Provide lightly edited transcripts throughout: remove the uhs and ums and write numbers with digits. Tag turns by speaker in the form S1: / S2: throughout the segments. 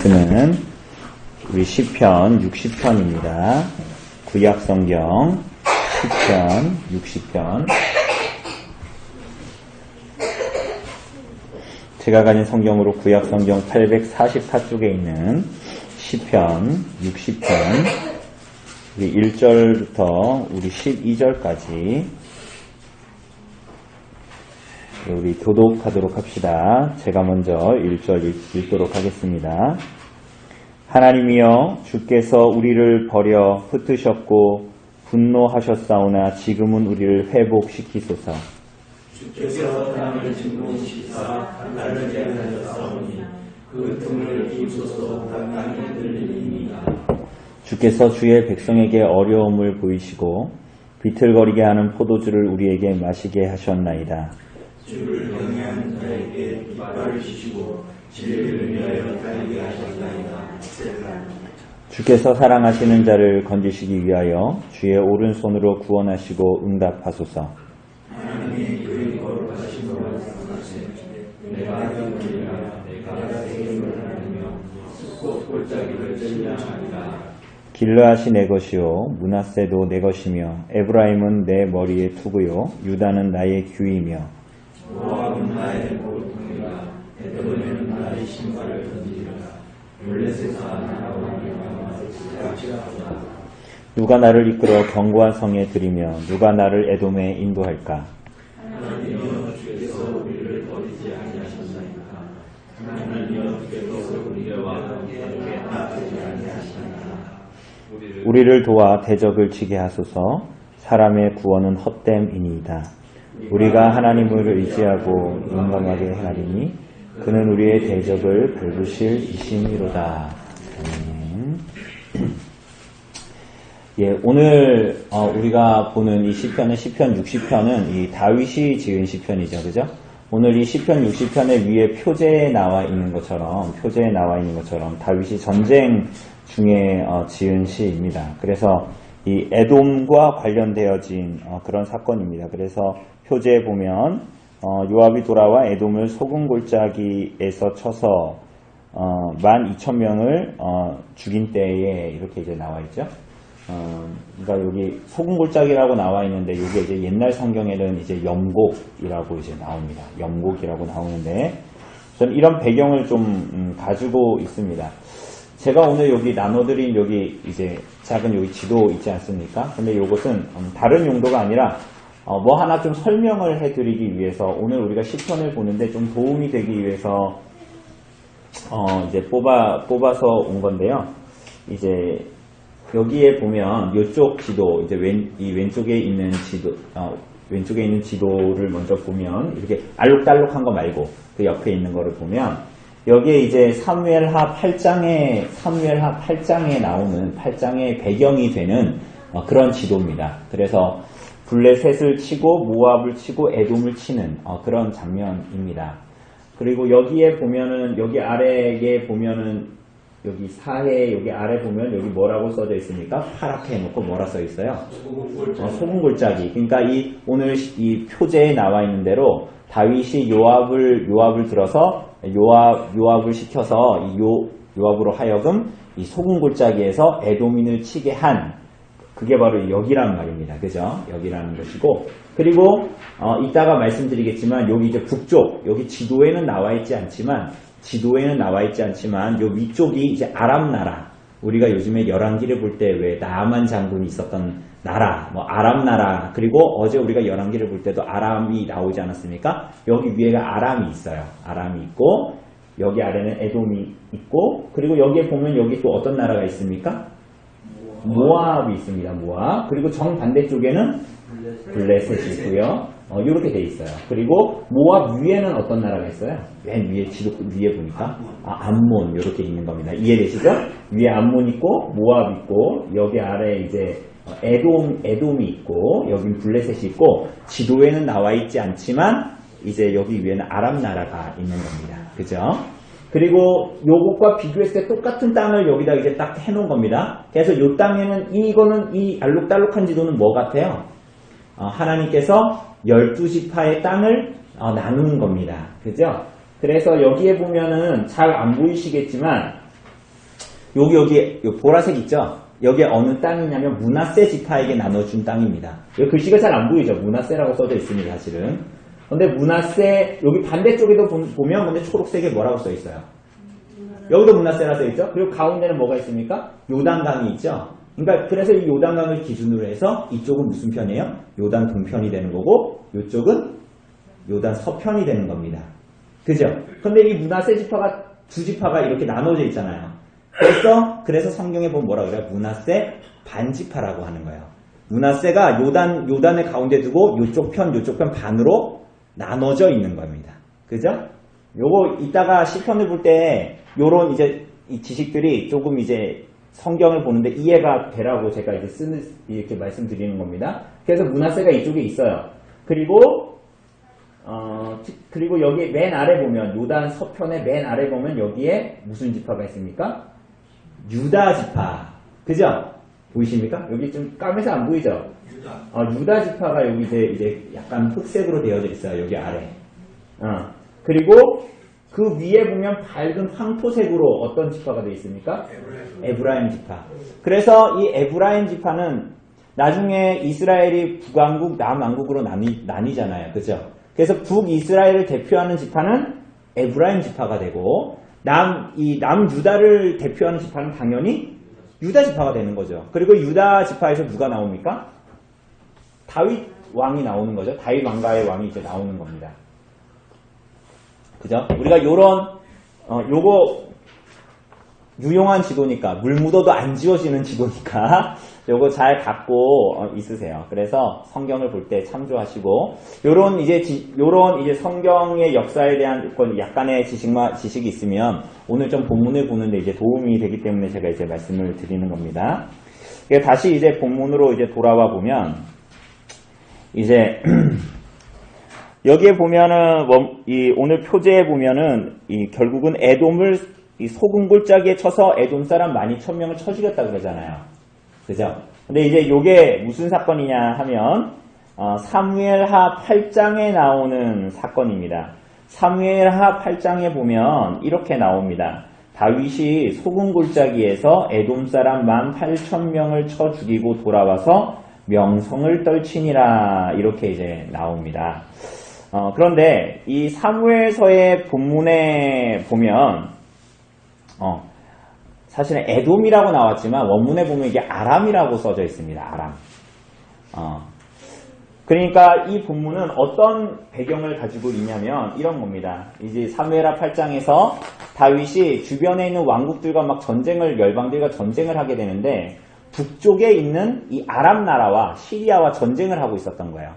S1: 는 우리 시편 60편입니다. 구약성경 시편 60편. 제가 가진 성경으로 구약성경 844쪽에 있는 시편 60편 우리 1절부터 우리 12절까지 우리 교독하도록 합시다. 제가 먼저 1절 읽도록 하겠습니다. 하나님이여, 주께서 우리를 버려 흩으셨고 분노하셨사오나 지금은 우리를 회복시키소서.
S2: 주께서 땅을 진동시키사 바다를 제하셨사오니 그 틈을 비우소서. 땅이 들리니이다.
S1: 주께서 주의 백성에게 어려움을 보이시고 비틀거리게 하는 포도주를 우리에게 마시게 하셨나이다.
S2: 주를 경외하는 자에게 깃발을 치시고 진리를 위하여 달리게 하셨나이다.
S1: 주께서 사랑하시는 자를 건지시기 위하여 주의 오른손으로 구원하시고 응답하소서.
S2: 하나님이 그의 거룩하신 것을 생각하시되 내가 경외하여 내가 세겜을 하며 숲꽃 골짜기를 찔려하리라.
S1: 길르앗이 내 것이요 므낫세도 내 것이며 에브라임은 내 머리에 투구요 유다는 나의 규이며
S2: 모압은 나의 보통이라. 에돔에는 나의 신발을 던지리라. 블레셋아 나라와 하나님을 지각지각하라.
S1: 누가 나를 이끌어 견고한 성에 들이며 누가 나를 에돔에 인도할까?
S2: 하나님이여, 주께서 우리를 버리지 아니하셨나이까. 하나님이여, 주께서 우리와 함께 떠나지 아니하시나이까.
S1: 우리를 도와 대적을 치게 하소서. 사람의 구원은 헛됨이니이다. 우리가 하나님을 의지하고 용감하게 행하리니 그는 우리의 대적을 밟으실 이심이로다. 아멘. 예, 오늘 우리가 보는 이 시편은 시편 60편은 이 다윗이 지은 시편이죠, 그죠? 오늘 이 시편 60편의 위에 표제에 나와 있는 것처럼 다윗이 전쟁 중에 지은 시입니다. 그래서 이 에돔과 관련되어진 그런 사건입니다. 그래서 표제에 보면 요압이 돌아와 에돔을 소금 골짜기에서 쳐서 12,000명을 죽인 때에 이렇게 이제 나와 있죠. 그러니까 여기 소금 골짜기라고 나와 있는데 이게 이제 옛날 성경에는 이제 염곡이라고 이제 나옵니다. 염곡이라고 나오는데 저는 이런 배경을 좀 가지고 있습니다. 제가 오늘 여기 나눠드린 여기 이제 작은 여기 지도 있지 않습니까? 근데 이것은 다른 용도가 아니라 뭐 하나 좀 설명을 해드리기 위해서 오늘 우리가 시편을 보는데 좀 도움이 되기 위해서 이제 뽑아서 온 건데요. 이제 여기에 보면 이쪽 지도 이제 이 왼쪽에 있는 지도를 먼저 보면 이렇게 알록달록한 거 말고 그 옆에 있는 거를 보면 여기에 이제 사무엘하 8장에 나오는 8장의 배경이 되는 그런 지도입니다. 그래서 블레셋을 치고 모압을 치고 에돔을 치는 그런 장면입니다. 그리고 여기에 보면은 여기 아래에 보면은 여기 사해 여기 아래 보면 여기 뭐라고 써져 있습니까? 파랗게 해놓고 뭐라 써 있어요? 소금 골짜기. 그러니까 오늘 이 표제에 나와 있는 대로 다윗이 요압을 들어서 요압을 시켜서 요압으로 하여금 이 소금 골짜기에서 에돔인을 치게 한 그게 바로 여기란 말입니다. 그죠? 여기라는 것이고 그리고 이따가 말씀드리겠지만 여기 이제 북쪽 여기 지도에는 나와 있지 않지만 요 위쪽이 이제 아람 나라. 우리가 요즘에 열왕기를 볼 때 왜 나아만 장군이 있었던 나라, 뭐 아람 나라. 그리고 어제 우리가 열왕기를 볼 때도 아람이 나오지 않았습니까? 여기 위에가 아람이 있어요. 아람이 있고 여기 아래는 에돔이 있고 그리고 여기에 보면 여기 또 어떤 나라가 있습니까? 모압이 있습니다. 모압. 그리고 정반대쪽에는 블레셋이 있고요. 이렇게 돼 있어요. 그리고 모압 위에는 어떤 나라가 있어요? 맨 위에 지도 위에 보니까 암몬 이렇게 있는 겁니다. 이해되시죠? 위에 암몬 있고 모압 있고 여기 아래 이제 에돔이 있고 여긴 블레셋이 있고 지도에는 나와 있지 않지만 이제 여기 위에는 아람 나라가 있는 겁니다. 그죠? 그리고 요것과 비교했을 때 똑같은 땅을 여기다 이제 딱 해놓은 겁니다. 그래서 요 땅에는 이 알록달록한 지도는 뭐 같아요? 하나님께서 12지파의 땅을 나누는 겁니다. 그죠? 그래서 여기에 보면은 잘 안 보이시겠지만 여기 보라색 있죠? 여기에 어느 땅이냐면 므낫세 지파에게 나눠준 땅입니다. 여기 글씨가 잘 안 보이죠? 므낫세라고 써져 있습니다, 사실은. 근데 므낫세, 여기 반대쪽에도 보면 근데 초록색에 뭐라고 써 있어요? 여기도 므낫세라 써 있죠? 그리고 가운데는 뭐가 있습니까? 요단강이 있죠? 그러니까 그래서 이 요단강을 기준으로 해서 이쪽은 무슨 편이에요? 요단 동편이 되는 거고 이쪽은 요단 서편이 되는 겁니다. 그죠? 근데 이 므낫세 지파가 두 지파가 이렇게 나눠져 있잖아요. 그래서 성경에 보면 뭐라 그래요? 므낫세 반지파라고 하는 거예요. 므낫세가 요단을 가운데 두고 요쪽 편 반으로 나눠져 있는 겁니다. 그죠? 요거 이따가 시편을 볼 때 요런 이제 이 지식들이 조금 이제 성경을 보는데 이해가 되라고 제가 이제 이렇게 말씀드리는 겁니다. 그래서 므낫세가 이쪽에 있어요. 그리고 여기 맨 아래 보면 요단 서편의 맨 아래 보면 여기에 무슨 지파가 있습니까? 유다 지파. 그죠? 보이십니까? 여기 좀 까매서 안 보이죠? 유다 지파가 여기 이제 약간 흑색으로 되어져 있어요. 여기 아래. 그리고 그 위에 보면 밝은 황토색으로 어떤 지파가 되어 있습니까? 에브라임 지파. 그래서 이 에브라임 지파는 나중에 이스라엘이 북왕국, 남왕국으로 나뉘잖아요. 그죠? 그래서 북이스라엘을 대표하는 지파는 에브라임 지파가 되고 남유다를 대표하는 지파는 당연히 유다 지파가 되는 거죠. 그리고 유다 지파에서 누가 나옵니까? 다윗 왕이 나오는 거죠. 다윗 왕가의 왕이 이제 나오는 겁니다. 그죠? 우리가 요거 유용한 지도니까 물 묻어도 안 지워지는 지도니까 요거 잘 갖고 있으세요. 그래서 성경을 볼 때 참조하시고 요런 이제 성경의 역사에 대한 약간의 지식이 있으면 오늘 좀 본문을 보는데 이제 도움이 되기 때문에 제가 이제 말씀을 드리는 겁니다. 다시 이제 본문으로 이제 돌아와 보면 이제 여기에 보면은 오늘 표제에 보면은 결국은 에돔을 소금 골짜기에 쳐서 에돔 사람 12,000명을 쳐 죽였다 그러잖아요. 그죠? 근데 이제 요게 무슨 사건이냐 하면 사무엘하 8장에 나오는 사건입니다. 사무엘하 8장에 보면 이렇게 나옵니다. 다윗이 소금 골짜기에서 에돔 사람 18,000명을 쳐 죽이고 돌아와서 명성을 떨치니라 이렇게 이제 나옵니다. 그런데 이 사무엘서의 본문에 보면 사실은 에돔이라고 나왔지만 원문에 보면 이게 아람이라고 써져 있습니다. 아람. 그러니까 이 본문은 어떤 배경을 가지고 있냐면 이런 겁니다. 이제 사무엘하 8장에서 다윗이 주변에 있는 왕국들과 막 열방들과 전쟁을 하게 되는데 북쪽에 있는 이 아람 나라와 시리아와 전쟁을 하고 있었던 거예요.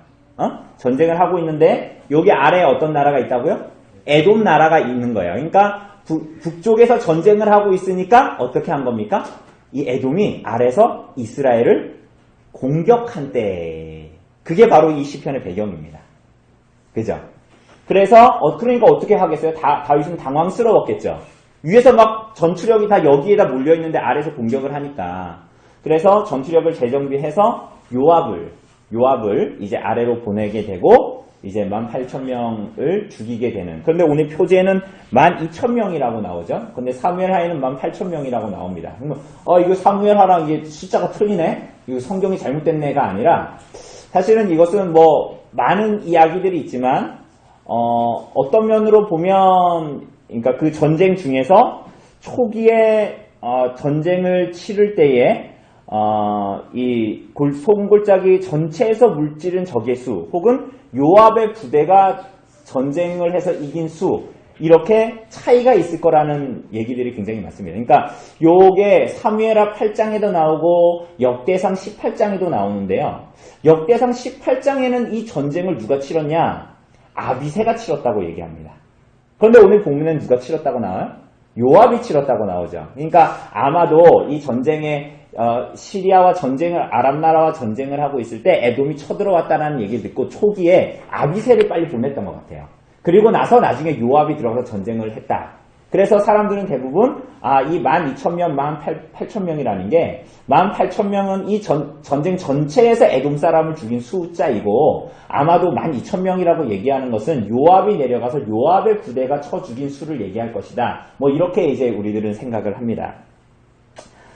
S1: 전쟁을 하고 있는데 여기 아래에 어떤 나라가 있다고요? 에돔 나라가 있는 거예요. 그러니까 북쪽에서 전쟁을 하고 있으니까 어떻게 한 겁니까? 이 에돔이 아래서 이스라엘을 공격한 때 그게 바로 이 시편의 배경입니다. 그죠? 그래서 그러니까 어떻게 하겠어요? 다윗은 당황스러웠겠죠. 위에서 막 전투력이 다 여기에다 몰려있는데 아래에서 공격을 하니까 그래서 전투력을 재정비해서 요압을 이제 아래로 보내게 되고 이제 18,000명을 죽이게 되는. 그런데 오늘 표제는 12,000명이라고 나오죠. 근데 사무엘하에는 18,000명이라고 나옵니다. 그러면 이거 사무엘하랑 이게 숫자가 틀리네. 이거 성경이 잘못됐네가 아니라 사실은 이것은 뭐 많은 이야기들이 있지만 어떤 면으로 보면 그러니까 그 전쟁 중에서 초기에 전쟁을 치를 때에 이 소금골짜기 전체에서 물찌른 적의 수 혹은 요압의 부대가 전쟁을 해서 이긴 수 이렇게 차이가 있을 거라는 얘기들이 굉장히 많습니다. 그러니까 요게 사무엘하 8장에도 나오고 역대상 18장에도 나오는데요. 역대상 18장에는 이 전쟁을 누가 치렀냐? 아비새가 치렀다고 얘기합니다. 그런데 오늘 본문은 누가 치렀다고 나와요? 요압이 치렀다고 나오죠. 그러니까 아마도 이 전쟁에 시리아와 아람 나라와 전쟁을 하고 있을 때 에돔이 쳐들어왔다는 얘기를 듣고 초기에 아비새를 빨리 보냈던 것 같아요. 그리고 나중에 요압이 들어가서 전쟁을 했다. 그래서 사람들은 대부분 이 12,000명, 18,000명이라는 게 18,000명은 이 전쟁 전체에서 에돔 사람을 죽인 숫자이고 아마도 12,000명이라고 얘기하는 것은 요압이 내려가서 요압의 부대가 쳐 죽인 수를 얘기할 것이다. 뭐 이렇게 이제 우리들은 생각을 합니다.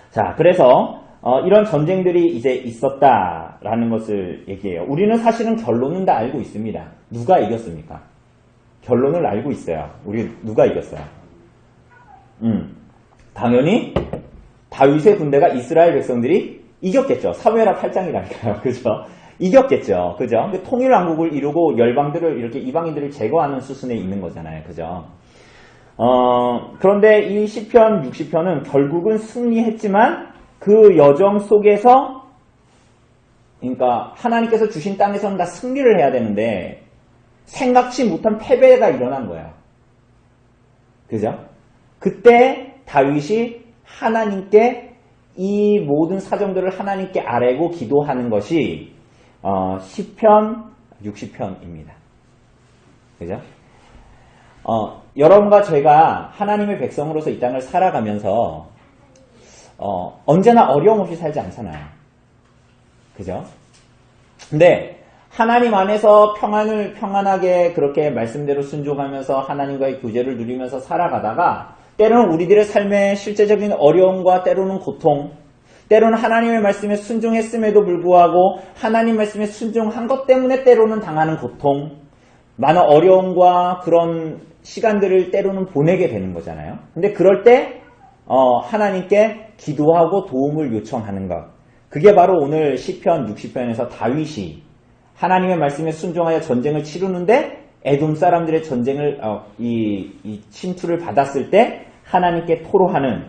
S1: 자, 그래서 이런 전쟁들이 이제 있었다라는 것을 얘기해요. 우리는 사실은 결론은 다 알고 있습니다. 누가 이겼습니까? 결론을 알고 있어요. 우리 누가 이겼어요? 당연히 다윗의 군대가 이스라엘 백성들이 이겼겠죠. 사무엘하 8장이라니까요. 그죠? 이겼겠죠. 그죠? 통일왕국을 이루고 열방들을 이렇게 이방인들을 제거하는 수순에 있는 거잖아요. 그죠? 그런데 이 시편 60편은 결국은 승리했지만 그 여정 속에서 그러니까 하나님께서 주신 땅에서는 다 승리를 해야 되는데 생각지 못한 패배가 일어난 거예요. 그죠? 그때 다윗이 하나님께 이 모든 사정들을 하나님께 아뢰고 기도하는 것이 시편 60편입니다. 그죠? 여러분과 제가 하나님의 백성으로서 이 땅을 살아가면서 언제나 어려움 없이 살지 않잖아요. 그죠? 근데 하나님 안에서 평안하게 그렇게 말씀대로 순종하면서 하나님과의 교제를 누리면서 살아가다가 때로는 우리들의 삶에 실제적인 어려움과 때로는 고통, 때로는 하나님의 말씀에 순종했음에도 불구하고 하나님 말씀에 순종한 것 때문에 때로는 당하는 고통, 많은 어려움과 그런 시간들을 때로는 보내게 되는 거잖아요. 근데 그럴 때 하나님께 기도하고 도움을 요청하는 것. 그게 바로 오늘 시편 60편에서 다윗이 하나님의 말씀에 순종하여 전쟁을 치르는데 에돔 사람들의 전쟁을 이 침투를 받았을 때 하나님께 토로하는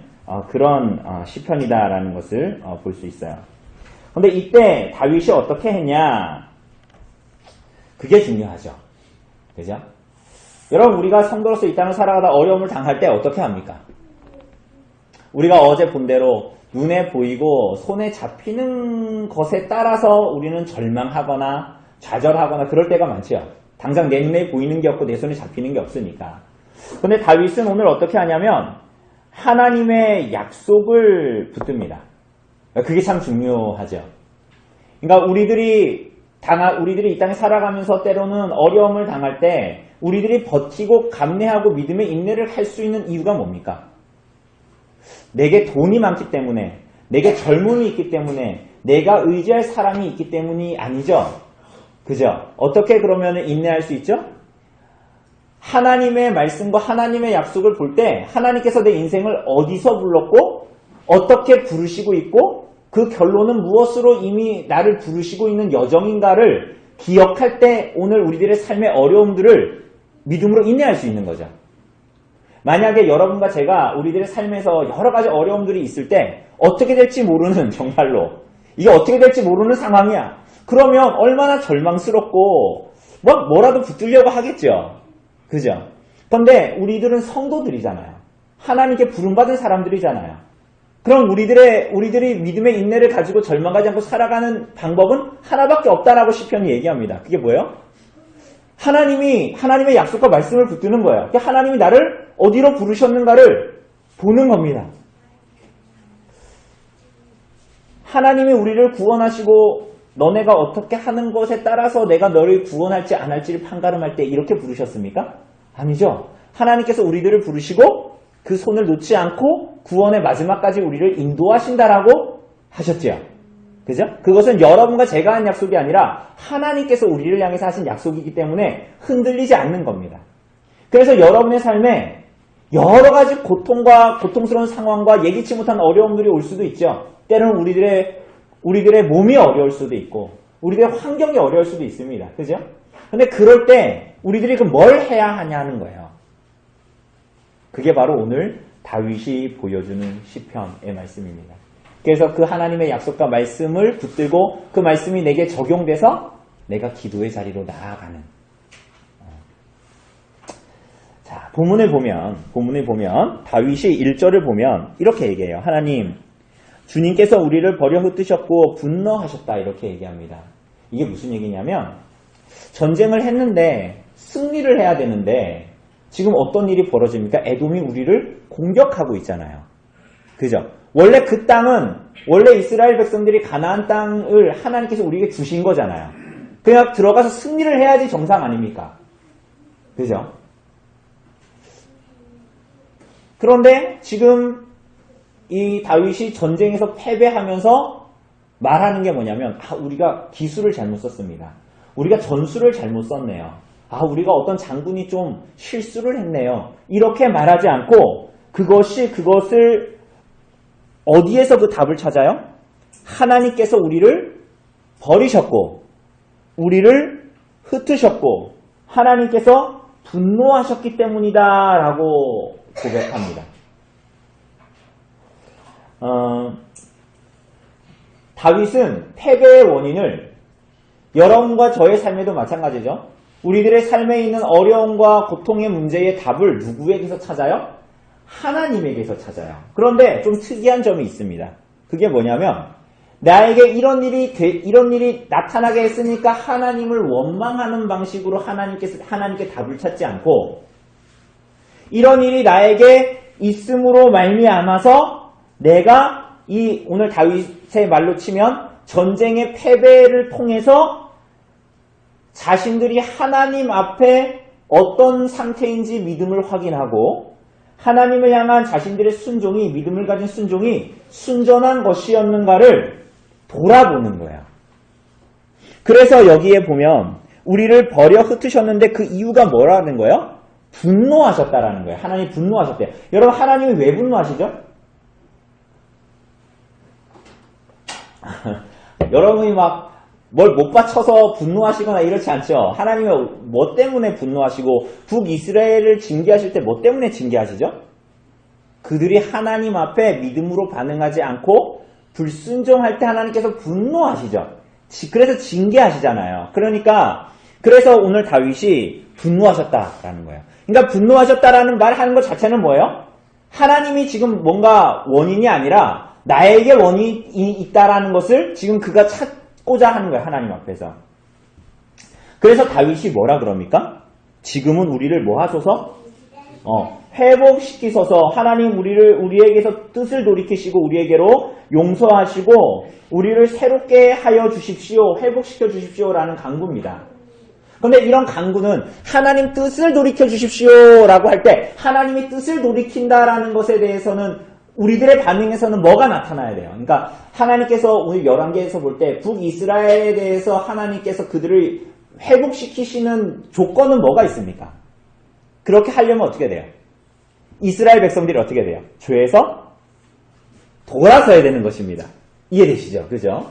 S1: 그런 시편이다라는 것을 볼 수 있어요. 그런데 이때 다윗이 어떻게 했냐? 그게 중요하죠. 그죠? 여러분, 우리가 성도로서 이 땅을 살아가다 어려움을 당할 때 어떻게 합니까? 우리가 어제 본 대로 눈에 보이고 손에 잡히는 것에 따라서 우리는 절망하거나 좌절하거나 그럴 때가 많죠. 당장 내 눈에 보이는 게 없고 내 손에 잡히는 게 없으니까. 그런데 다윗은 오늘 어떻게 하냐면 하나님의 약속을 붙듭니다. 그게 참 중요하죠. 그러니까 우리들이 이 땅에 살아가면서 때로는 어려움을 당할 때 우리들이 버티고 감내하고 믿음의 인내를 할 수 있는 이유가 뭡니까? 내게 돈이 많기 때문에, 내게 젊음이 있기 때문에, 내가 의지할 사람이 있기 때문이 아니죠. 그죠? 어떻게 그러면 인내할 수 있죠? 하나님의 말씀과 하나님의 약속을 볼 때 하나님께서 내 인생을 어디서 불렀고 어떻게 부르시고 있고 그 결론은 무엇으로 이미 나를 부르시고 있는 여정인가를 기억할 때 오늘 우리들의 삶의 어려움들을 믿음으로 인내할 수 있는 거죠. 만약에 여러분과 제가 우리들의 삶에서 여러 가지 어려움들이 있을 때 어떻게 될지 모르는 정말로 이게 어떻게 될지 모르는 상황이야. 그러면 얼마나 절망스럽고 뭐라도 붙들려고 하겠죠. 그죠? 그런데 우리들은 성도들이잖아요. 하나님께 부름받은 사람들이잖아요. 그럼 우리들이 믿음의 인내를 가지고 절망하지 않고 살아가는 방법은 하나밖에 없다라고 시편이 얘기합니다. 그게 뭐예요? 하나님의 약속과 말씀을 붙드는 거예요. 하나님이 나를 어디로 부르셨는가를 보는 겁니다. 하나님이 우리를 구원하시고 너네가 어떻게 하는 것에 따라서 내가 너를 구원할지 안 할지를 판가름할 때 이렇게 부르셨습니까? 아니죠. 하나님께서 우리들을 부르시고 그 손을 놓지 않고 구원의 마지막까지 우리를 인도하신다라고 하셨죠. 그죠? 그것은 여러분과 제가 한 약속이 아니라 하나님께서 우리를 향해서 하신 약속이기 때문에 흔들리지 않는 겁니다. 그래서 여러분의 삶에 여러 가지 고통과 고통스러운 상황과 예기치 못한 어려움들이 올 수도 있죠. 때로는 우리들의 몸이 어려울 수도 있고 우리들의 환경이 어려울 수도 있습니다. 그죠? 근데 그럴 때 우리들이 뭘 해야 하냐는 거예요. 그게 바로 오늘 다윗이 보여주는 시편의 말씀입니다. 그래서 그 하나님의 약속과 말씀을 붙들고 그 말씀이 내게 적용돼서 내가 기도의 자리로 나아가는. 자, 본문을 보면 다윗이 1절을 보면 이렇게 얘기해요. 하나님, 주님께서 우리를 버려 흩으셨고 분노하셨다 이렇게 얘기합니다. 이게 무슨 얘기냐면 전쟁을 했는데 승리를 해야 되는데 지금 어떤 일이 벌어집니까? 에돔이 우리를 공격하고 있잖아요. 그죠? 원래 그 땅은 원래 이스라엘 백성들이 가나안 땅을 하나님께서 우리에게 주신 거잖아요. 그냥 들어가서 승리를 해야지 정상 아닙니까? 그죠? 그런데 지금 이 다윗이 전쟁에서 패배하면서 말하는 게 뭐냐면, 우리가 기술을 잘못 썼습니다. 우리가 전술을 잘못 썼네요. 우리가 어떤 장군이 좀 실수를 했네요. 이렇게 말하지 않고 그것을 어디에서 그 답을 찾아요? 하나님께서 우리를 버리셨고 우리를 흩으셨고 하나님께서 분노하셨기 때문이다 라고 고백합니다. 다윗은 패배의 원인을 여러분과 저의 삶에도 마찬가지죠. 우리들의 삶에 있는 어려움과 고통의 문제의 답을 누구에게서 찾아요? 하나님에게서 찾아요. 그런데 좀 특이한 점이 있습니다. 그게 뭐냐면 나에게 이런 일이 나타나게 했으니까 하나님을 원망하는 방식으로 하나님께 답을 찾지 않고 이런 일이 나에게 있음으로 말미암아서 내가 오늘 다윗의 말로 치면 전쟁의 패배를 통해서 자신들이 하나님 앞에 어떤 상태인지 믿음을 확인하고 하나님을 향한 자신들의 순종이 믿음을 가진 순종이 순전한 것이었는가를 돌아보는 거예요. 그래서 여기에 보면 우리를 버려 흩으셨는데 그 이유가 뭐라는 거예요? 분노하셨다라는 거예요. 하나님이 분노하셨대요. 여러분 하나님이 왜 분노하시죠? 여러분이 막 뭘 못 받쳐서 분노하시거나 이렇지 않죠. 하나님이 뭐 때문에 분노하시고 북이스라엘을 징계하실 때 뭐 때문에 징계하시죠? 그들이 하나님 앞에 믿음으로 반응하지 않고 불순종할 때 하나님께서 분노하시죠. 그래서 징계하시잖아요. 그래서 오늘 다윗이 분노하셨다라는 거예요. 그러니까 분노하셨다라는 말 하는 것 자체는 뭐예요? 하나님이 지금 뭔가 원인이 아니라 나에게 원인이 있다라는 것을 지금 그가 찾고자 하는 거예요. 하나님 앞에서. 그래서 다윗이 뭐라 그럽니까? 지금은 우리를 뭐 하소서? 회복시키소서. 하나님 우리에게서 뜻을 돌이키시고 우리에게로 용서하시고 우리를 새롭게 하여 주십시오. 회복시켜 주십시오라는 간구입니다. 그런데 이런 간구는 하나님 뜻을 돌이켜 주십시오라고 할 때 하나님이 뜻을 돌이킨다라는 것에 대해서는 우리들의 반응에서는 뭐가 나타나야 돼요? 그러니까 하나님께서 오늘 11개에서 볼 때 북이스라엘에 대해서 하나님께서 그들을 회복시키시는 조건은 뭐가 있습니까? 그렇게 하려면 어떻게 돼요? 이스라엘 백성들이 어떻게 돼요? 죄에서 돌아서야 되는 것입니다. 이해되시죠? 그죠?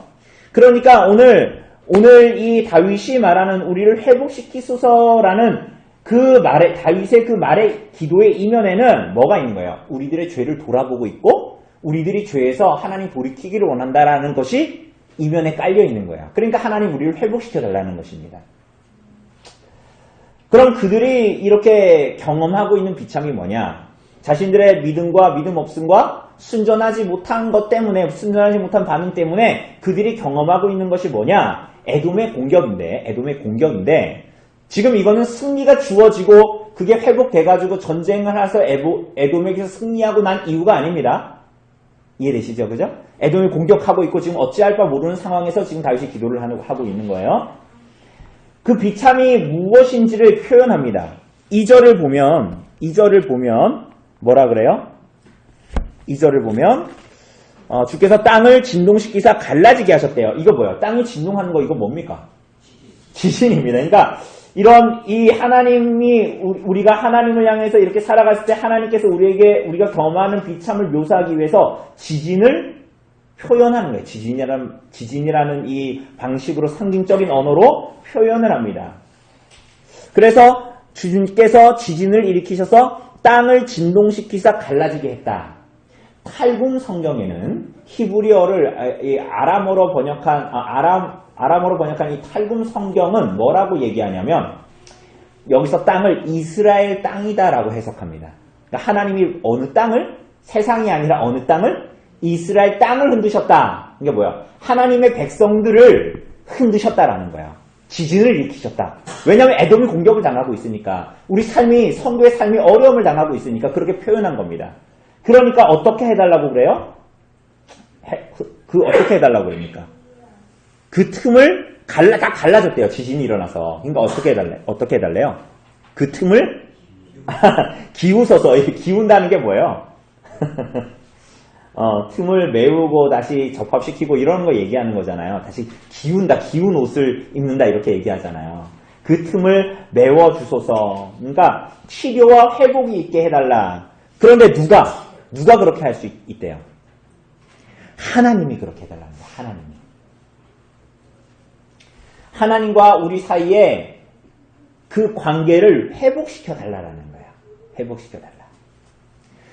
S1: 그러니까 오늘 이 다윗이 말하는 우리를 회복시키소서라는 다윗의 그 말의 기도의 이면에는 뭐가 있는 거예요? 우리들의 죄를 돌아보고 있고 우리들이 죄에서 하나님 돌이키기를 원한다라는 것이 이면에 깔려 있는 거예요. 그러니까 하나님 우리를 회복시켜 달라는 것입니다. 그럼 그들이 이렇게 경험하고 있는 비참이 뭐냐? 자신들의 믿음과 믿음 없음과 순전하지 못한 것 때문에, 순전하지 못한 반응 때문에 그들이 경험하고 있는 것이 뭐냐? 에돔의 공격인데 지금 이거는 승리가 주어지고 그게 회복돼가지고 전쟁을 해서 에돔에게서 승리하고 난 이유가 아닙니다. 이해되시죠? 그죠? 에돔이 공격하고 있고 지금 어찌할 바 모르는 상황에서 지금 다윗이 기도를 하고 있는 거예요. 그 비참이 무엇인지를 표현합니다. 2절을 보면 뭐라 그래요? 2절을 보면 주께서 땅을 진동시키사 갈라지게 하셨대요. 이거 뭐예요? 땅이 진동하는 거 이거 뭡니까? 지진입니다. 그러니까 이 하나님이 우리가 하나님을 향해서 이렇게 살아갔을 때 하나님께서 우리가 경험하는 비참을 묘사하기 위해서 지진을 표현하는 거예요. 지진이라는 이 방식으로 상징적인 언어로 표현을 합니다. 그래서 주님께서 지진을 일으키셔서 땅을 진동시키사 갈라지게 했다. 탈금 성경에는 히브리어를 아람어로 번역한 이 탈금 성경은 뭐라고 얘기하냐면 여기서 땅을 이스라엘 땅이다라고 해석합니다. 그러니까 하나님이 어느 땅을 세상이 아니라 어느 땅을 이스라엘 땅을 흔드셨다. 이게 뭐야? 하나님의 백성들을 흔드셨다라는 거야. 지진을 일으키셨다. 왜냐하면 에돔이 공격을 당하고 있으니까 우리 성도의 삶이 어려움을 당하고 있으니까 그렇게 표현한 겁니다. 그러니까 어떻게 해달라고 그래요? 어떻게 해달라고 그럽니까? 그 틈을 다 갈라졌대요. 지진이 일어나서. 그러니까 어떻게 해달래요? 그 틈을 기우소서. 기운다는 게 뭐예요? 틈을 메우고 다시 접합시키고 이런 거 얘기하는 거잖아요. 다시 기운다, 기운 옷을 입는다 이렇게 얘기하잖아요. 그 틈을 메워주소서. 그러니까 치료와 회복이 있게 해달라. 그런데 누가 그렇게 할 수 있대요? 하나님이 그렇게 해달라는 거예요. 하나님이. 하나님과 우리 사이에 그 관계를 회복시켜 달라는 거예요. 회복시켜 달라.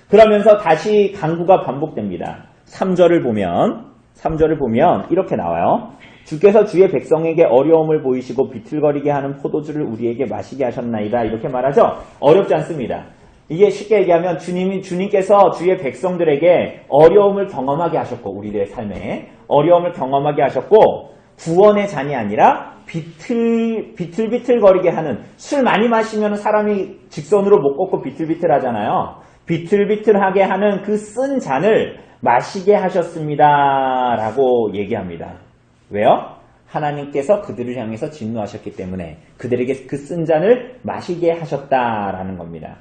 S1: 그러면서 다시 강구가 반복됩니다. 3절을 보면 이렇게 나와요. 주께서 주의 백성에게 어려움을 보이시고 비틀거리게 하는 포도주를 우리에게 마시게 하셨나이다. 이렇게 말하죠. 어렵지 않습니다. 이게 쉽게 얘기하면 주님께서 주의 백성들에게 어려움을 경험하게 하셨고, 우리들의 삶에 어려움을 경험하게 하셨고, 구원의 잔이 아니라 비틀비틀거리게 하는, 술 많이 마시면 사람이 직선으로 못 걷고 비틀비틀 하잖아요. 비틀비틀하게 하는 그 쓴 잔을 마시게 하셨습니다. 라고 얘기합니다. 왜요? 하나님께서 그들을 향해서 진노하셨기 때문에 그들에게 그 쓴 잔을 마시게 하셨다라는 겁니다.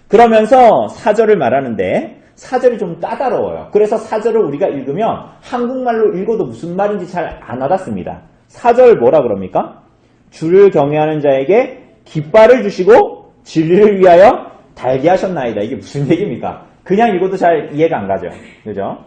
S1: 그러면서 4절을 말하는데 4절이 좀 까다로워요. 그래서 4절을 우리가 읽으면 한국말로 읽어도 무슨 말인지 잘 안 와닿습니다. 4절 뭐라 그럽니까? 주를 경외하는 자에게 깃발을 주시고 진리를 위하여 달게 하셨나이다. 이게 무슨 얘기입니까? 그냥 읽어도 잘 이해가 안 가죠. 그죠?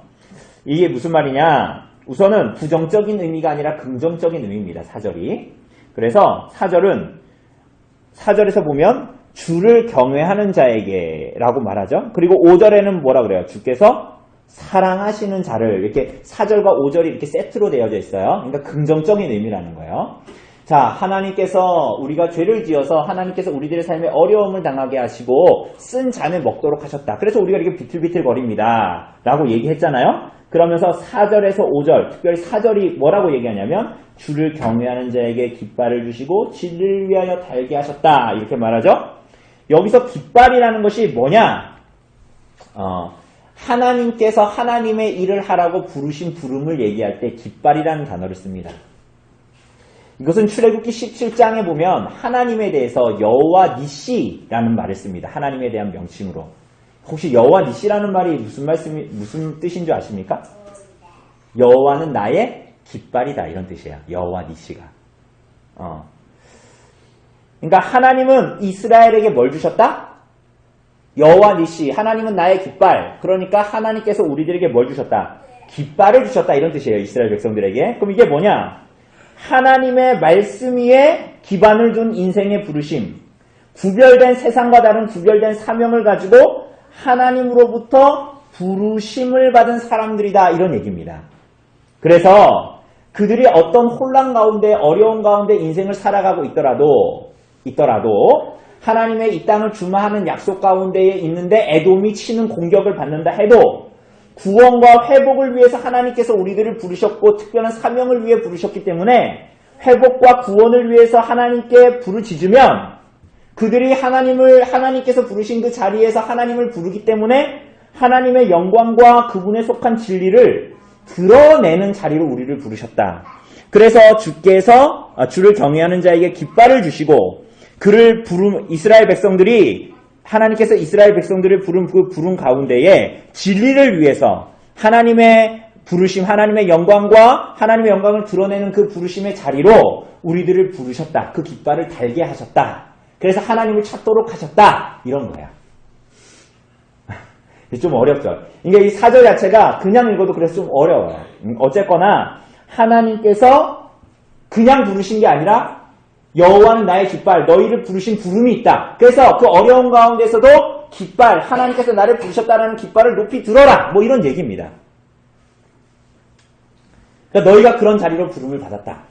S1: 이게 무슨 말이냐? 우선은 부정적인 의미가 아니라 긍정적인 의미입니다. 4절이. 그래서 4절에서 보면 주를 경외하는 자에게 라고 말하죠. 그리고 5절에는 뭐라 그래요? 주께서 사랑하시는 자를, 이렇게 4절과 5절이 이렇게 세트로 되어져 있어요. 그러니까 긍정적인 의미라는 거예요. 자, 하나님께서 우리가 죄를 지어서 하나님께서 우리들의 삶에 어려움을 당하게 하시고 쓴 잔을 먹도록 하셨다. 그래서 우리가 이렇게 비틀비틀거립니다. 라고 얘기했잖아요. 그러면서 4절에서 5절, 특별히 4절이 뭐라고 얘기하냐면 주를 경외하는 자에게 깃발을 주시고 진리를 위하여 달게 하셨다. 이렇게 말하죠. 여기서 깃발이라는 것이 뭐냐? 하나님께서 하나님의 일을 하라고 부르신 부름을 얘기할 때 깃발이라는 단어를 씁니다. 이것은 출애굽기 17장에 보면 하나님에 대해서 여호와 니시라는 말을 씁니다. 하나님에 대한 명칭으로. 혹시 여호와 니시라는 말이 무슨 뜻인 줄 아십니까? 여호와는 나의 깃발이다 이런 뜻이에요. 여호와 니시가. 그러니까 하나님은 이스라엘에게 뭘 주셨다? 여호와 니시, 하나님은 나의 깃발. 그러니까 하나님께서 우리들에게 뭘 주셨다? 깃발을 주셨다 이런 뜻이에요. 이스라엘 백성들에게. 그럼 이게 뭐냐? 하나님의 말씀 위에 기반을 둔 인생의 부르심, 구별된 세상과 다른 구별된 사명을 가지고 하나님으로부터 부르심을 받은 사람들이다 이런 얘기입니다. 그래서 그들이 어떤 혼란 가운데 어려운 가운데 인생을 살아가고 있더라도 하나님의 이 땅을 주마하는 약속 가운데에 있는데 에돔이 치는 공격을 받는다 해도 구원과 회복을 위해서 하나님께서 우리들을 부르셨고 특별한 사명을 위해 부르셨기 때문에 회복과 구원을 위해서 하나님께 부르짖으면 그들이 하나님께서 부르신 그 자리에서 하나님을 부르기 때문에 하나님의 영광과 그분에 속한 진리를 드러내는 자리로 우리를 부르셨다. 그래서 주께서 주를 경외하는 자에게 깃발을 주시고 이스라엘 백성들이 하나님께서 이스라엘 백성들을 부른 그 부름 가운데에 진리를 위해서 하나님의 부르심, 하나님의 영광과 하나님의 영광을 드러내는 그 부르심의 자리로 우리들을 부르셨다. 그 깃발을 달게 하셨다. 그래서 하나님을 찾도록 하셨다. 이런 거야. 좀 어렵죠. 그러니까 이 4절 자체가 그냥 읽어도 그래서 좀 어려워요. 어쨌거나 하나님께서 그냥 부르신 게 아니라 여호와는 나의 깃발, 너희를 부르신 부름이 있다. 그래서 그 어려운 가운데서도 깃발, 하나님께서 나를 부르셨다라는 깃발을 높이 들어라. 뭐 이런 얘기입니다. 그러니까 너희가 그런 자리로 부름을 받았다.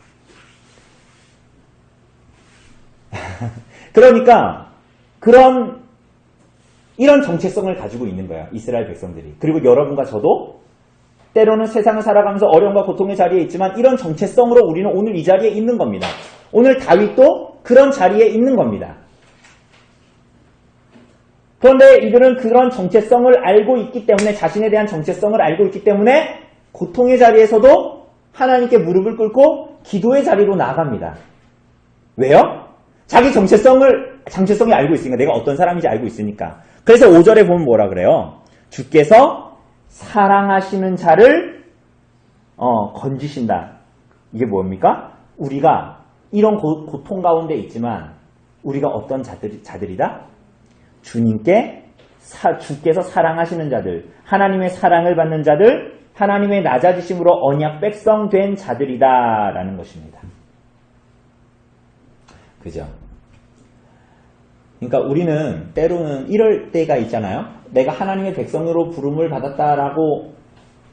S1: 그러니까 이런 정체성을 가지고 있는 거야. 이스라엘 백성들이. 그리고 여러분과 저도 때로는 세상을 살아가면서 어려움과 고통의 자리에 있지만 이런 정체성으로 우리는 오늘 이 자리에 있는 겁니다. 오늘 다윗도 그런 자리에 있는 겁니다. 그런데 이들은 그런 정체성을 알고 있기 때문에 자신에 대한 정체성을 알고 있기 때문에 고통의 자리에서도 하나님께 무릎을 꿇고 기도의 자리로 나아갑니다. 왜요? 자기 정체성이 알고 있으니까 내가 어떤 사람인지 알고 있으니까. 그래서 5절에 보면 뭐라 그래요? 주께서 사랑하시는 자를 건지신다. 이게 뭡니까? 우리가 이런 고통 가운데 있지만 우리가 어떤 자들이다? 주께서 사랑하시는 자들, 하나님의 사랑을 받는 자들, 하나님의 낮아지심으로 언약 백성 된 자들이다 라는 것입니다. 그죠? 그러니까 우리는 때로는 이럴 때가 있잖아요. 내가 하나님의 백성으로 부름을 받았다라고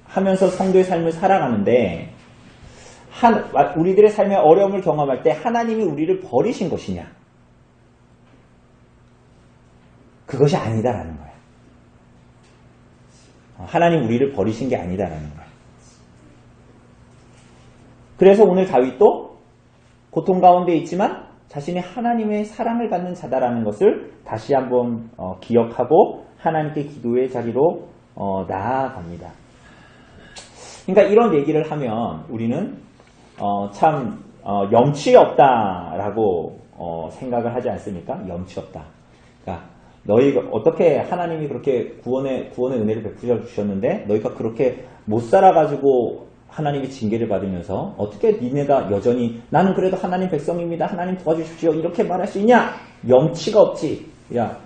S1: 하면서 성도의 삶을 살아가는데 우리들의 삶의 어려움을 경험할 때 하나님이 우리를 버리신 것이냐? 그것이 아니다라는 거예요. 하나님 우리를 버리신 게 아니다라는 거예요. 그래서 오늘 다윗도 고통 가운데 있지만 자신이 하나님의 사랑을 받는 자다라는 것을 다시 한번 기억하고 하나님께 기도의 자리로 나아갑니다. 그러니까 이런 얘기를 하면 우리는 참 염치 없다라고 생각을 하지 않습니까? 염치 없다. 그러니까 너희가 어떻게 하나님이 그렇게 구원의 은혜를 베풀어 주셨는데 너희가 그렇게 못 살아가지고 하나님의 징계를 받으면서 어떻게 니네가 여전히 나는 그래도 하나님 백성입니다. 하나님 도와주십시오. 이렇게 말할 수 있냐? 염치가 없지. 야,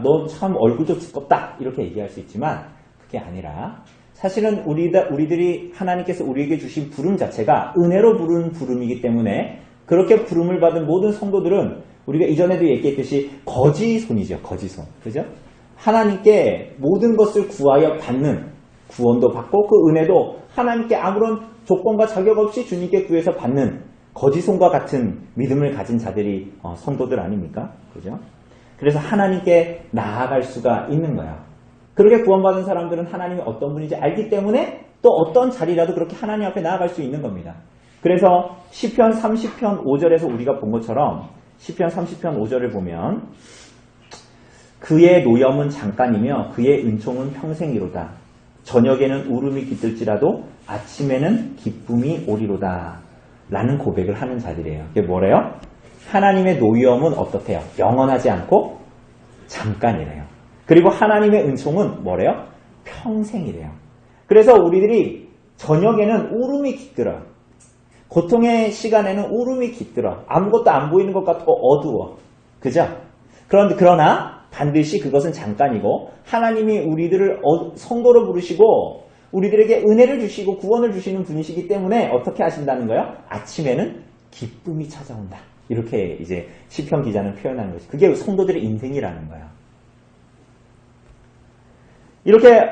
S1: 너 참 얼굴도 두껍다. 이렇게 얘기할 수 있지만 그게 아니라 사실은 우리들이 하나님께서 우리에게 주신 부름 자체가 은혜로 부른 부름이기 때문에 그렇게 부름을 받은 모든 성도들은 우리가 이전에도 얘기했듯이 거지손이죠. 거지손. 그죠? 하나님께 모든 것을 구하여 받는 구원도 받고 그 은혜도 하나님께 아무런 조건과 자격 없이 주님께 구해서 받는 거지손과 같은 믿음을 가진 자들이 성도들 아닙니까? 그죠? 그래서 하나님께 나아갈 수가 있는 거야. 그렇게 구원받은 사람들은 하나님이 어떤 분인지 알기 때문에 또 어떤 자리라도 그렇게 하나님 앞에 나아갈 수 있는 겁니다. 그래서 시편 30편 5절에서 우리가 본 것처럼 시편 30편 5절을 보면 그의 노염은 잠깐이며 그의 은총은 평생이로다. 저녁에는 울음이 깃들지라도 아침에는 기쁨이 오리로다. 라는 고백을 하는 자들이에요. 이게 뭐래요? 하나님의 노염은 어떻대요? 영원하지 않고 잠깐이래요. 그리고 하나님의 은총은 뭐래요? 평생이래요. 그래서 우리들이 저녁에는 울음이 깃들어요. 고통의 시간에는 울음이 깃들어. 아무것도 안 보이는 것 같고 어두워. 그죠? 그러나 반드시 그것은 잠깐이고 하나님이 우리들을 성도로 부르시고 우리들에게 은혜를 주시고 구원을 주시는 분이시기 때문에 어떻게 하신다는 거예요? 아침에는 기쁨이 찾아온다. 이렇게 이제 시편 기자는 표현하는 것이. 그게 성도들의 인생이라는 거예요. 이렇게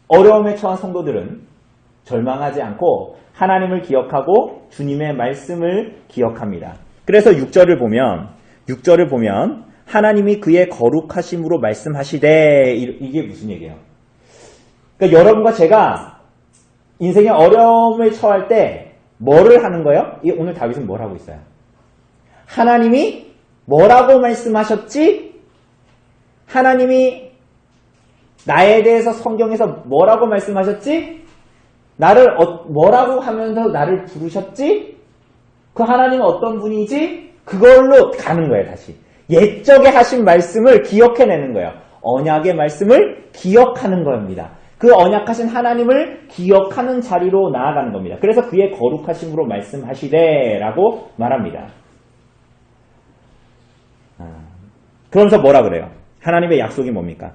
S1: 어려움에 처한 성도들은 절망하지 않고 하나님을 기억하고 주님의 말씀을 기억합니다. 그래서 6절을 보면 하나님이 그의 거룩하심으로 말씀하시되 이게 무슨 얘기예요? 그러니까 여러분과 제가 인생의 어려움에 처할 때 뭐를 하는 거예요? 오늘 다윗은 뭘 하고 있어요? 하나님이 뭐라고 말씀하셨지? 하나님이 나에 대해서 성경에서 뭐라고 말씀하셨지? 나를 뭐라고 하면서 나를 부르셨지? 그 하나님은 어떤 분이지? 그걸로 가는 거예요, 다시. 옛적에 하신 말씀을 기억해내는 거예요. 언약의 말씀을 기억하는 겁니다. 그 언약하신 하나님을 기억하는 자리로 나아가는 겁니다. 그래서 그의 거룩하심으로 말씀하시되 라고 말합니다. 그러면서 뭐라 그래요? 하나님의 약속이 뭡니까?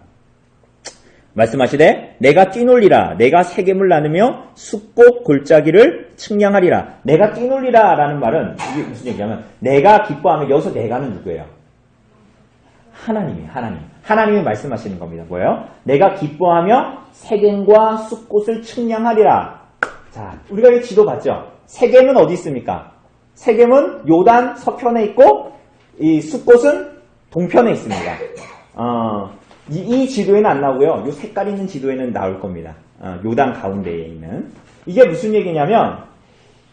S1: 말씀하시되 내가 뛰놀리라 내가 세겜을 나누며 숫꽃 골짜기를 측량하리라. 내가 뛰놀리라 라는 말은 이게 무슨 얘기냐면 내가 기뻐하면 여기서 내가는 누구예요? 하나님이 말씀하시는 겁니다. 뭐예요? 내가 기뻐하며 세겜과 숫꽃을 측량하리라. 자, 우리가 이 지도 봤죠? 세겜은 어디 있습니까? 세겜은 요단 서편에 있고 이 숫꽃은 동편에 있습니다. 이 지도에는 안 나오고요. 이 색깔 있는 지도에는 나올 겁니다. 요단 가운데에 있는. 이게 무슨 얘기냐면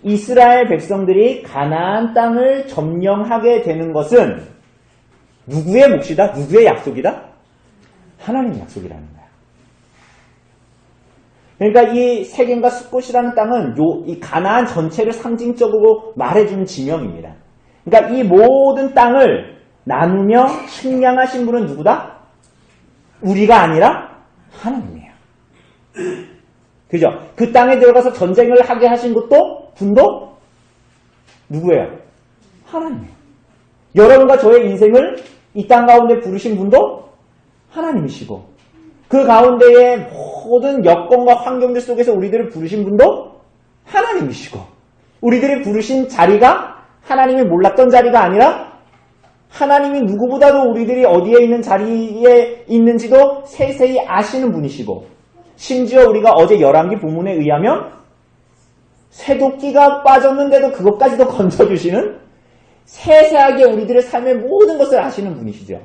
S1: 이스라엘 백성들이 가나안 땅을 점령하게 되는 것은 누구의 몫이다? 누구의 약속이다? 하나님의 약속이라는 거야. 그러니까 이 세겜과 숫꽃이라는 땅은 이 가나안 전체를 상징적으로 말해주는 지명입니다. 그러니까 이 모든 땅을 나누며 측량하신 분은 누구다? 우리가 아니라 하나님이에요. 그죠? 그 땅에 들어가서 전쟁을 하게 하신 것도 분도 누구예요? 하나님이에요. 여러분과 저의 인생을 이 땅 가운데 부르신 분도 하나님이시고 그 가운데의 모든 여건과 환경들 속에서 우리들을 부르신 분도 하나님이시고 우리들이 부르신 자리가 하나님이 몰랐던 자리가 아니라 하나님이 누구보다도 우리들이 어디에 있는 자리에 있는지도 세세히 아시는 분이시고 심지어 우리가 어제 열왕기 본문에 의하면 쇠도끼가 빠졌는데도 그것까지도 건져주시는 세세하게 우리들의 삶의 모든 것을 아시는 분이시죠.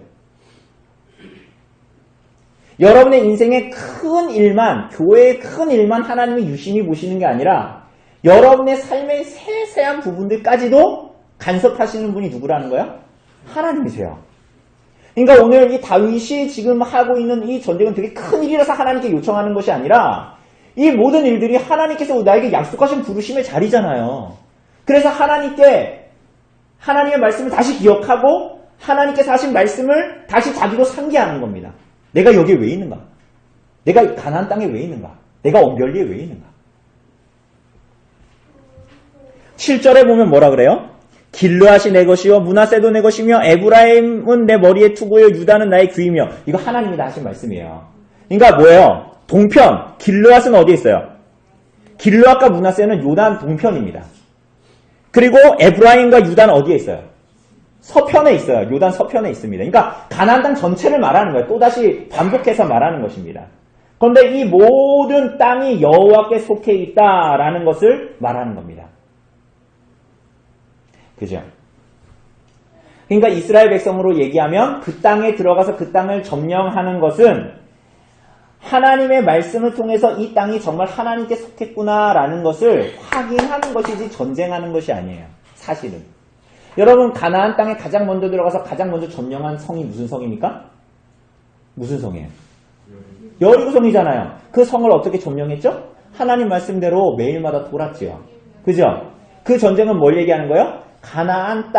S1: 여러분의 인생의 큰 일만, 교회의 큰 일만 하나님이 유심히 보시는 게 아니라 여러분의 삶의 세세한 부분들까지도 간섭하시는 분이 누구라는 거야? 하나님이세요. 그러니까 오늘 이 다윗이 지금 하고 있는 이 전쟁은 되게 큰 일이라서 하나님께 요청하는 것이 아니라 이 모든 일들이 하나님께서 나에게 약속하신 부르심의 자리잖아요. 그래서 하나님께 하나님의 말씀을 다시 기억하고 하나님께서 하신 말씀을 다시 자기로 상기하는 겁니다. 내가 여기에 왜 있는가? 내가 가나안 땅에 왜 있는가? 내가 언별리에 왜 있는가? 7절에 보면 뭐라 그래요? 길르앗이 내 것이요 므낫세도 내 것이며 에브라임은 내 머리에 투고요 유다는 나의 귀이며. 이거 하나님이 다 하신 말씀이에요. 그러니까 뭐예요? 동편 길르앗은 어디에 있어요? 길르앗과 므낫세는 요단 동편입니다. 그리고 에브라임과 유다는 어디에 있어요? 서편에 있어요. 요단 서편에 있습니다. 그러니까 가나안 땅 전체를 말하는 거예요. 또다시 반복해서 말하는 것입니다. 그런데 이 모든 땅이 여호와께 속해 있다라는 것을 말하는 겁니다. 그죠? 그러니까 이스라엘 백성으로 얘기하면 그 땅에 들어가서 그 땅을 점령하는 것은 하나님의 말씀을 통해서 이 땅이 정말 하나님께 속했구나라는 것을 확인하는 것이지 전쟁하는 것이 아니에요. 사실은. 여러분 가나안 땅에 가장 먼저 들어가서 가장 먼저 점령한 성이 무슨 성입니까? 무슨 성이에요? 여리고 성이잖아요. 그 성을 어떻게 점령했죠? 하나님 말씀대로 매일마다 돌았지요. 그죠? 그 전쟁은 뭘 얘기하는 거예요? 가나안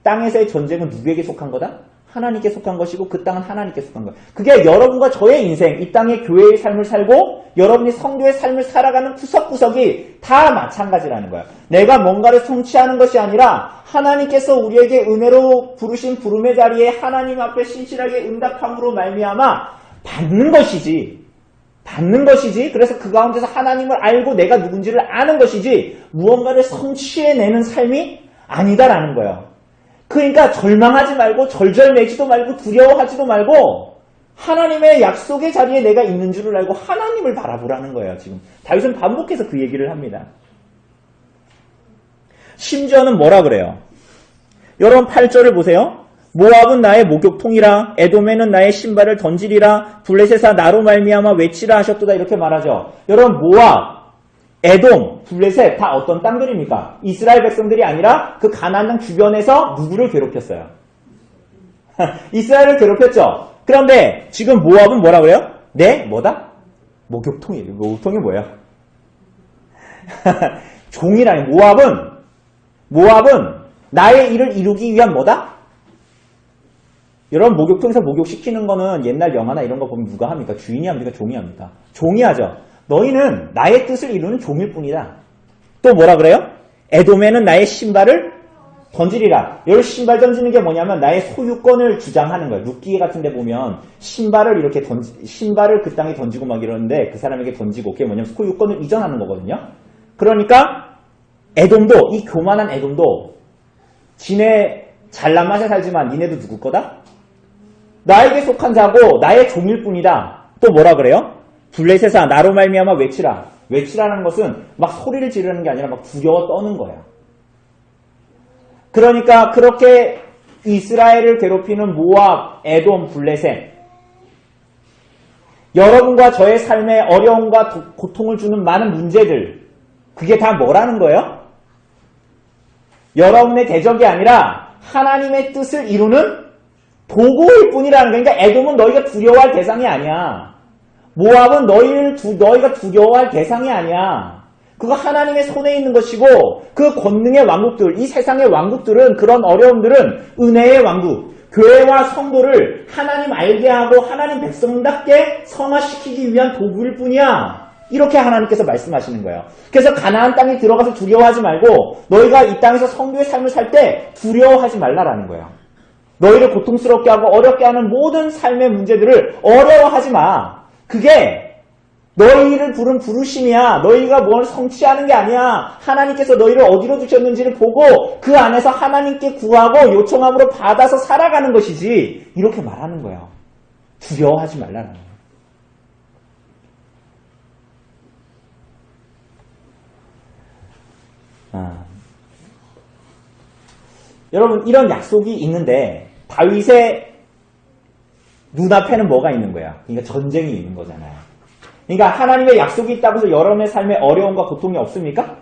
S1: 땅에서의 전쟁은 누구에게 속한 거다? 하나님께 속한 것이고 그 땅은 하나님께 속한 거예요. 그게 여러분과 저의 인생, 이 땅의 교회의 삶을 살고 여러분이 성도의 삶을 살아가는 구석구석이 다 마찬가지라는 거예요. 내가 뭔가를 성취하는 것이 아니라 하나님께서 우리에게 은혜로 부르신 부름의 자리에 하나님 앞에 신실하게 응답함으로 말미암아 받는 것이지. 그래서 그 가운데서 하나님을 알고 내가 누군지를 아는 것이지 무언가를 성취해내는 삶이 아니다라는 거예요. 그러니까 절망하지 말고 절절매지도 말고 두려워하지도 말고 하나님의 약속의 자리에 내가 있는 줄을 알고 하나님을 바라보라는 거예요. 지금 다윗은 반복해서 그 얘기를 합니다. 심지어는 뭐라 그래요? 여러분 8절을 보세요. 모압은 나의 목욕통이라 에돔에는 나의 신발을 던지리라 블레셋아 나로 말미암아 외치라 하셨도다 이렇게 말하죠. 여러분 모압, 에돔, 블레셋 다 어떤 땅들입니까? 이스라엘 백성들이 아니라 그 가나안 땅 주변에서 누구를 괴롭혔어요? 이스라엘을 괴롭혔죠. 그런데 지금 모압은 뭐라 그래요? 네? 뭐다? 목욕통이에요. 목욕통이 뭐예요? 종이라니. 모압은 나의 일을 이루기 위한 뭐다? 여러분 목욕통에서 목욕시키는 거는 옛날 영화나 이런 거 보면 누가 합니까? 주인이 합니까? 종이 합니까? 종이 하죠. 너희는 나의 뜻을 이루는 종일 뿐이다. 또 뭐라 그래요? 에돔에는 나의 신발을 던지리라. 여기 신발 던지는 게 뭐냐면 나의 소유권을 주장하는 거예요. 룻기 같은 데 보면 신발을 이렇게 신발을 그 땅에 던지고 막 이러는데 그 사람에게 던지고 그게 뭐냐면 소유권을 이전하는 거거든요. 그러니까 에돔도 이 교만한 에돔도 지네 잘난 맛에 살지만 니네도 누구 거다? 나에게 속한 자고 나의 종일 뿐이다. 또 뭐라 그래요? 블레셋아 나로 말미암아 외치라. 외치라는 것은 막 소리를 지르는 게 아니라 막 두려워 떠는 거예요. 그러니까 그렇게 이스라엘을 괴롭히는 모압, 에돔, 블레셋 여러분과 저의 삶에 어려움과 고통을 주는 많은 문제들 그게 다 뭐라는 거예요? 여러분의 대적이 아니라 하나님의 뜻을 이루는 도구일 뿐이라는 거예요. 그러니까 에돔은 너희가 두려워할 대상이 아니야. 모압은 너희가 두려워할 대상이 아니야. 그거 하나님의 손에 있는 것이고 그 권능의 왕국들, 이 세상의 왕국들은 그런 어려움들은 은혜의 왕국, 교회와 성도를 하나님 알게 하고 하나님 백성답게 성화시키기 위한 도구일 뿐이야. 이렇게 하나님께서 말씀하시는 거예요. 그래서 가나안 땅에 들어가서 두려워하지 말고 너희가 이 땅에서 성도의 삶을 살 때 두려워하지 말라라는 거예요. 너희를 고통스럽게 하고 어렵게 하는 모든 삶의 문제들을 어려워하지 마. 그게 너희를 부른 부르심이야. 너희가 뭘 성취하는 게 아니야. 하나님께서 너희를 어디로 두셨는지를 보고 그 안에서 하나님께 구하고 요청함으로 받아서 살아가는 것이지. 이렇게 말하는 거예요. 두려워하지 말라는 거예요. 여러분 이런 약속이 있는데 다윗의 눈앞에는 뭐가 있는 거야? 그러니까 전쟁이 있는 거잖아요. 그러니까 하나님의 약속이 있다고 해서 여러분의 삶에 어려움과 고통이 없습니까?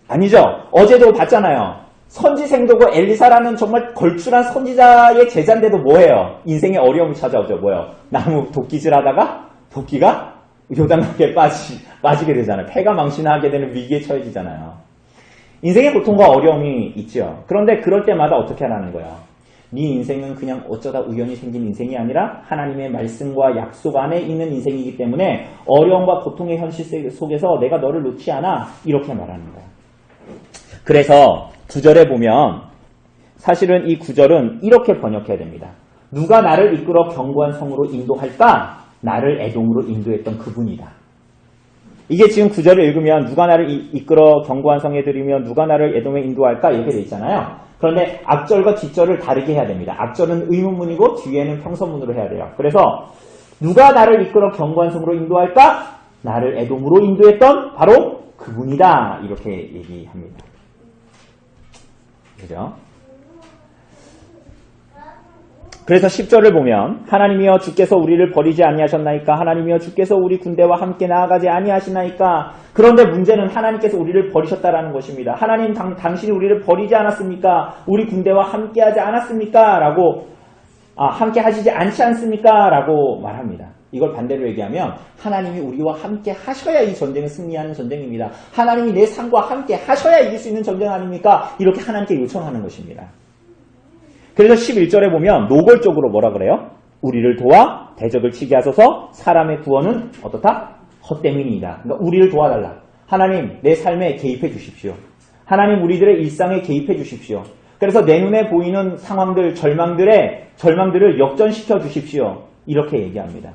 S1: 아니죠. 어제도 봤잖아요. 선지생도고 엘리사라는 정말 걸출한 선지자의 제자인데도 뭐예요? 인생의 어려움이 찾아오죠. 뭐예요? 나무 도끼질하다가 도끼가 요단강에 빠지게 되잖아요. 패가 망신하게 되는 위기에 처해지잖아요. 인생의 고통과 어려움이 있죠. 그런데 그럴 때마다 어떻게 하라는 거예요? 네 인생은 그냥 어쩌다 우연히 생긴 인생이 아니라 하나님의 말씀과 약속 안에 있는 인생이기 때문에 어려움과 고통의 현실 속에서 내가 너를 놓지 않아. 이렇게 말하는 거예요. 그래서 9절에 보면 사실은 이 9절은 이렇게 번역해야 됩니다. 누가 나를 이끌어 견고한 성으로 인도할까? 나를 에돔으로 인도했던 그분이다. 이게 지금 9절을 읽으면 누가 나를 이끌어 견고한 성에 들이며 누가 나를 에돔에 인도할까? 이렇게 돼 있잖아요. 그런데 앞절과 뒷절을 다르게 해야 됩니다. 앞절은 의문문이고 뒤에는 평서문으로 해야 돼요. 그래서 누가 나를 이끌어 견고한 성으로 인도할까? 나를 에돔으로 인도했던 바로 그분이다. 이렇게 얘기합니다. 그죠? 그래서 10절을 보면 하나님이여 주께서 우리를 버리지 아니하셨나이까? 하나님이여 주께서 우리 군대와 함께 나아가지 아니하시나이까? 그런데 문제는 하나님께서 우리를 버리셨다라는 것입니다. 하나님 당신이 우리를 버리지 않았습니까? 우리 군대와 함께 하지 않았습니까? 라고 함께 하시지 않지 않습니까? 라고 말합니다. 이걸 반대로 얘기하면 하나님이 우리와 함께 하셔야 이 전쟁을 승리하는 전쟁입니다. 하나님이 내 삶과 함께 하셔야 이길 수 있는 전쟁 아닙니까? 이렇게 하나님께 요청하는 것입니다. 그래서 11절에 보면 노골적으로 뭐라 그래요? 우리를 도와 대적을 치게 하소서. 사람의 구원은 어떻다? 헛됨이니이다. 그러니까 우리를 도와달라. 하나님 내 삶에 개입해 주십시오. 하나님 우리들의 일상에 개입해 주십시오. 그래서 내 눈에 보이는 상황들, 절망들을 역전시켜 주십시오. 이렇게 얘기합니다.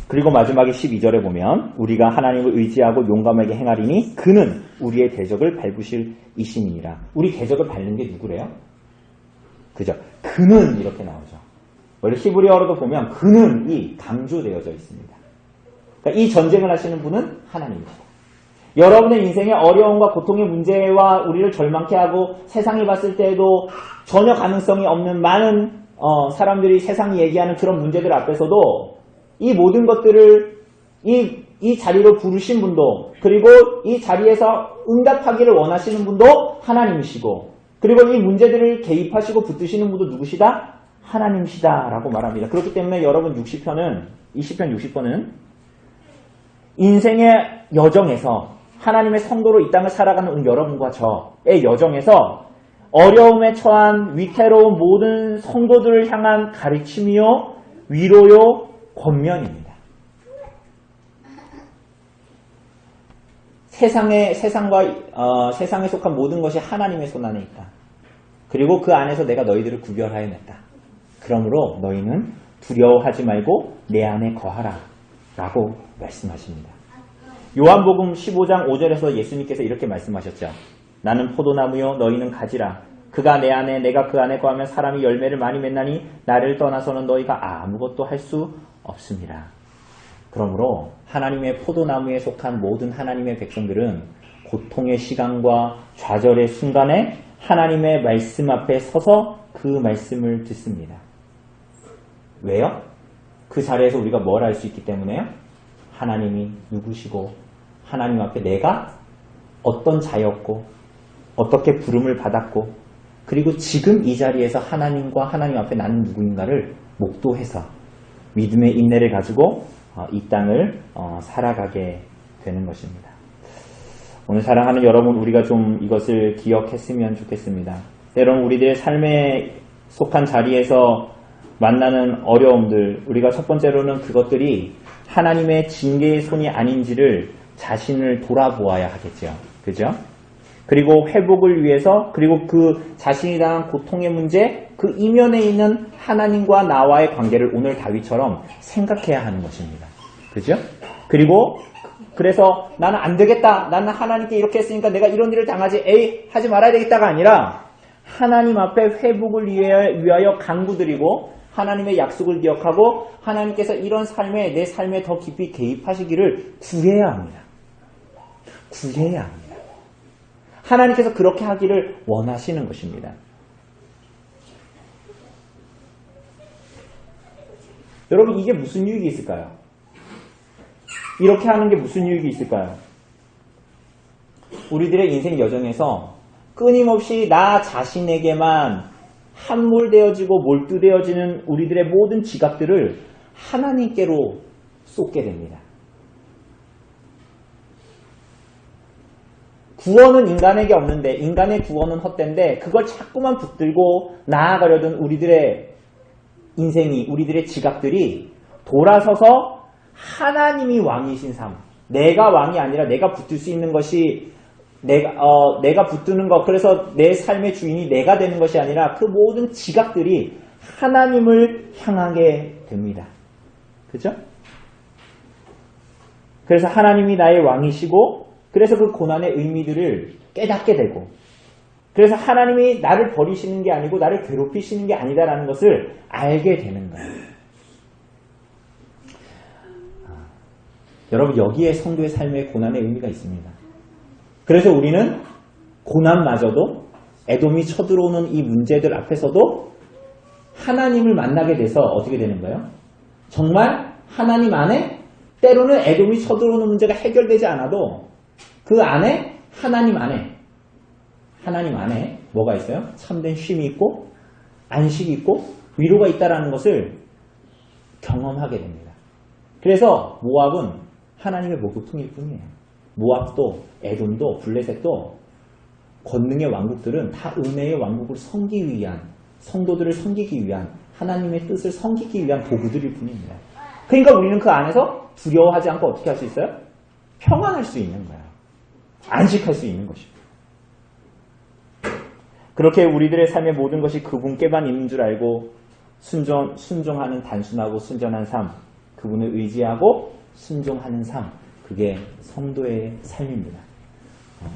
S1: 그리고 마지막에 12절에 보면 우리가 하나님을 의지하고 용감하게 행하리니 그는 우리의 대적을 밟으실 이심이니라. 우리 대적을 밟는 게 누구래요? 그죠? 그는 이렇게 나오죠. 원래 히브리어로도 보면 그는이 강조되어져 있습니다. 그러니까 이 전쟁을 하시는 분은 하나님입니다. 여러분의 인생의 어려움과 고통의 문제와 우리를 절망케 하고 세상이 봤을 때에도 전혀 가능성이 없는 많은 사람들이 세상이 얘기하는 그런 문제들 앞에서도 이 모든 것들을 이 자리로 부르신 분도 그리고 이 자리에서 응답하기를 원하시는 분도 하나님이시고 그리고 이 문제들을 개입하시고 붙드시는 분도 누구시다? 하나님이시다 라고 말합니다. 그렇기 때문에 여러분 60편 60번은 인생의 여정에서 하나님의 성도로 이 땅을 살아가는 여러분과 저의 여정에서 어려움에 처한 위태로운 모든 성도들을 향한 가르침이요 위로요 권면입니다. 세상에 속한 모든 것이 하나님의 손 안에 있다. 그리고 그 안에서 내가 너희들을 구별하여냈다. 그러므로 너희는 두려워하지 말고 내 안에 거하라 라고 말씀하십니다. 요한복음 15장 5절에서 예수님께서 이렇게 말씀하셨죠. 나는 포도나무요 너희는 가지라. 그가 내 안에 내가 그 안에 거하면 사람이 열매를 많이 맺나니 나를 떠나서는 너희가 아무것도 할 수 없습니다. 그러므로 하나님의 포도나무에 속한 모든 하나님의 백성들은 고통의 시간과 좌절의 순간에 하나님의 말씀 앞에 서서 그 말씀을 듣습니다. 왜요? 그 자리에서 우리가 뭘 할 수 있기 때문에요? 하나님이 누구시고 하나님 앞에 내가 어떤 자였고 어떻게 부름을 받았고 그리고 지금 이 자리에서 하나님과 하나님 앞에 나는 누구인가를 목도해서 믿음의 인내를 가지고 이 땅을 살아가게 되는 것입니다. 오늘 사랑하는 여러분, 우리가 좀 이것을 기억했으면 좋겠습니다. 때론 우리들의 삶에 속한 자리에서 만나는 어려움들, 우리가 첫 번째로는 그것들이 하나님의 징계의 손이 아닌지를 자신을 돌아보아야 하겠죠. 그죠? 그리고 회복을 위해서, 그리고 그 자신이 당한 고통의 문제, 그 이면에 있는 하나님과 나와의 관계를 오늘 다윗처럼 생각해야 하는 것입니다. 그죠? 그리고 그래서 나는 안 되겠다. 나는 하나님께 이렇게 했으니까 내가 이런 일을 당하지. 에이, 하지 말아야 되겠다가 아니라 하나님 앞에 회복을 위하여 간구드리고 하나님의 약속을 기억하고 하나님께서 이런 삶에, 내 삶에 더 깊이 개입하시기를 구해야 합니다. 구해야 합니다. 하나님께서 그렇게 하기를 원하시는 것입니다. 여러분, 이게 무슨 유익이 있을까요? 이렇게 하는 게 무슨 유익이 있을까요? 우리들의 인생 여정에서 끊임없이 나 자신에게만 함몰되어지고 몰두되어지는 우리들의 모든 지각들을 하나님께로 쏟게 됩니다. 구원은 인간에게 없는데, 인간의 구원은 헛된데, 그걸 자꾸만 붙들고 나아가려던 우리들의 인생이, 우리들의 지각들이 돌아서서 하나님이 왕이신 삶, 내가 왕이 아니라 내가 붙들 수 있는 것이 내가 붙드는 것, 그래서 내 삶의 주인이 내가 되는 것이 아니라 그 모든 지각들이 하나님을 향하게 됩니다. 그죠? 그래서 하나님이 나의 왕이시고, 그래서 그 고난의 의미들을 깨닫게 되고, 그래서 하나님이 나를 버리시는 게 아니고 나를 괴롭히시는 게 아니다라는 것을 알게 되는 거예요. 여러분, 여기에 성도의 삶의 고난의 의미가 있습니다. 그래서 우리는 고난마저도, 에돔이 쳐들어오는 이 문제들 앞에서도 하나님을 만나게 돼서 어떻게 되는 거예요? 정말 하나님 안에, 때로는 에돔이 쳐들어오는 문제가 해결되지 않아도 그 안에, 하나님 안에 뭐가 있어요? 참된 쉼이 있고 안식이 있고 위로가 있다라는 것을 경험하게 됩니다. 그래서 모압은 하나님의 목욕통일 뿐이에요. 모압도 에돔도 블레셋도 권능의 왕국들은 다 은혜의 왕국을 섬기기 위한, 성도들을 섬기기 위한, 하나님의 뜻을 섬기기 위한 도구들일 뿐입니다. 그러니까 우리는 그 안에서 두려워하지 않고 어떻게 할 수 있어요? 평안할 수 있는 거예요. 안식할 수 있는 것입니다. 그렇게 우리들의 삶의 모든 것이 그분께만 있는 줄 알고 순종하는 단순하고 순전한 삶, 그분을 의지하고 순종하는 삶, 그게 성도의 삶입니다.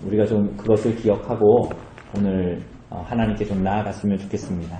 S1: 우리가 좀 그것을 기억하고 오늘 하나님께 좀 나아갔으면 좋겠습니다.